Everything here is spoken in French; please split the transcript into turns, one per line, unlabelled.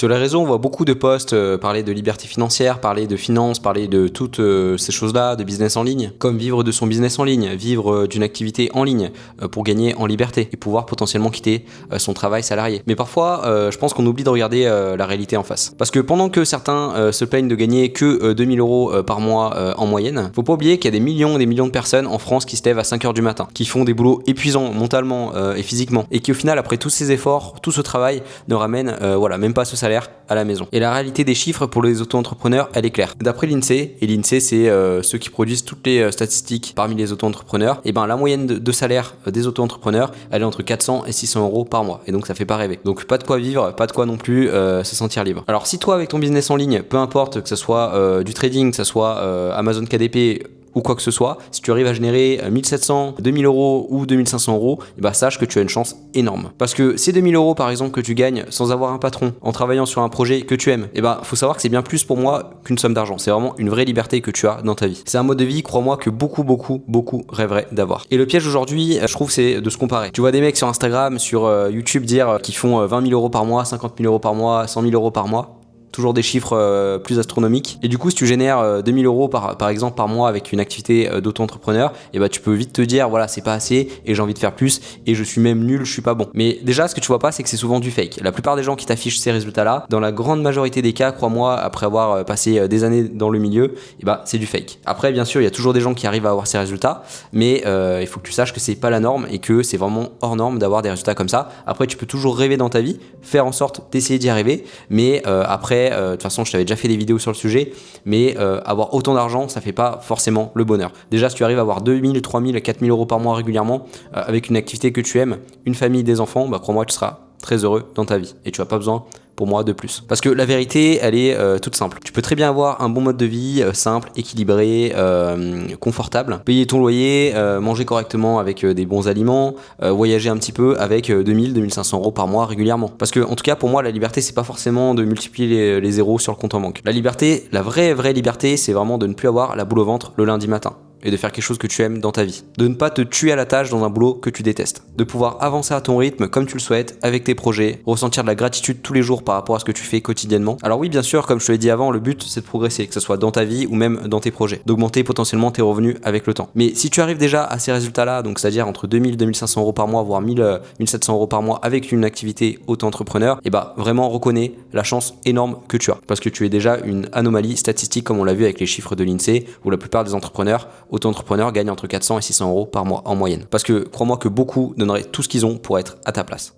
Sur les réseaux, on voit beaucoup de posts parler de liberté financière, parler de finances, parler de toutes ces choses-là, de business en ligne, comme vivre de son business en ligne, vivre d'une activité en ligne pour gagner en liberté et pouvoir potentiellement quitter son travail salarié. Mais parfois, je pense qu'on oublie de regarder la réalité en face. Parce que pendant que certains se plaignent de gagner que 2000 euros par mois en moyenne, faut pas oublier qu'il y a des millions et des millions de personnes en France qui se lèvent à 5h du matin, qui font des boulots épuisants mentalement et physiquement, et qui au final, après tous ces efforts, tout ce travail, ne ramènent même pas ce salaire à la maison. Et la réalité des chiffres pour les auto-entrepreneurs, elle est claire. D'après l'INSEE, et l'INSEE c'est ceux qui produisent toutes les statistiques parmi les auto-entrepreneurs, et ben la moyenne de salaire des auto-entrepreneurs, elle est entre 400 et 600 euros par mois. Et donc ça fait pas rêver. Donc pas de quoi vivre, pas de quoi non plus se sentir libre. Alors si toi avec ton business en ligne, peu importe que ce soit du trading, que ce soit Amazon KDP, ou quoi que ce soit, si tu arrives à générer 1700, 2000 euros ou 2500 euros, et bah sache que tu as une chance énorme. Parce que ces 2000 euros par exemple que tu gagnes sans avoir un patron, en travaillant sur un projet que tu aimes, et bah faut savoir que c'est bien plus pour moi qu'une somme d'argent. C'est vraiment une vraie liberté que tu as dans ta vie. C'est un mode de vie, crois-moi, que beaucoup rêveraient d'avoir. Et le piège aujourd'hui, je trouve, c'est de se comparer. Tu vois des mecs sur Instagram, sur YouTube dire qu'ils font 20 000 euros par mois, 50 000 euros par mois, 100 000 euros par mois. Toujours des chiffres plus astronomiques. Et du coup, si tu génères 2000 euros par exemple par mois avec une activité d'auto-entrepreneur, et bah tu peux vite te dire voilà, c'est pas assez et j'ai envie de faire plus et je suis même nul, je suis pas bon. Mais déjà, ce que tu vois pas, c'est que c'est souvent du fake. La plupart des gens qui t'affichent ces résultats-là, dans la grande majorité des cas, crois-moi, après avoir passé des années dans le milieu, et bah c'est du fake. Après, bien sûr, il y a toujours des gens qui arrivent à avoir ces résultats, mais il faut que tu saches que c'est pas la norme et que c'est vraiment hors norme d'avoir des résultats comme ça. Après, tu peux toujours rêver dans ta vie, faire en sorte d'essayer d'y arriver, mais après, de toute façon je t'avais déjà fait des vidéos sur le sujet, mais avoir autant d'argent ça fait pas forcément le bonheur. Déjà si tu arrives à avoir 2000, 3000, 4000 euros par mois régulièrement avec une activité que tu aimes, une famille, des enfants, bah crois-moi tu seras très heureux dans ta vie et tu n'as pas besoin pour moi de plus. Parce que la vérité elle est toute simple. Tu peux très bien avoir un bon mode de vie simple, équilibré, confortable, payer ton loyer, manger correctement avec des bons aliments, voyager un petit peu avec 2000, 2500 euros par mois régulièrement. Parce que en tout cas pour moi la liberté c'est pas forcément de multiplier les zéros sur le compte en banque. La liberté, la vraie liberté, c'est vraiment de ne plus avoir la boule au ventre le lundi matin. Et de faire quelque chose que tu aimes dans ta vie. De ne pas te tuer à la tâche dans un boulot que tu détestes. De pouvoir avancer à ton rythme comme tu le souhaites, avec tes projets, ressentir de la gratitude tous les jours par rapport à ce que tu fais quotidiennement. Alors oui, bien sûr, comme je te l'ai dit avant, le but c'est de progresser, que ce soit dans ta vie ou même dans tes projets. D'augmenter potentiellement tes revenus avec le temps. Mais si tu arrives déjà à ces résultats-là, donc c'est-à-dire entre 2000 et 2500 euros par mois, voire 1700 euros par mois avec une activité auto-entrepreneur, et bah vraiment reconnais la chance énorme que tu as. Parce que tu es déjà une anomalie statistique comme on l'a vu avec les chiffres de l'INSEE, où la plupart des auto-entrepreneurs gagnent entre 400 et 600 euros par mois en moyenne. Parce que crois-moi que beaucoup donneraient tout ce qu'ils ont pour être à ta place.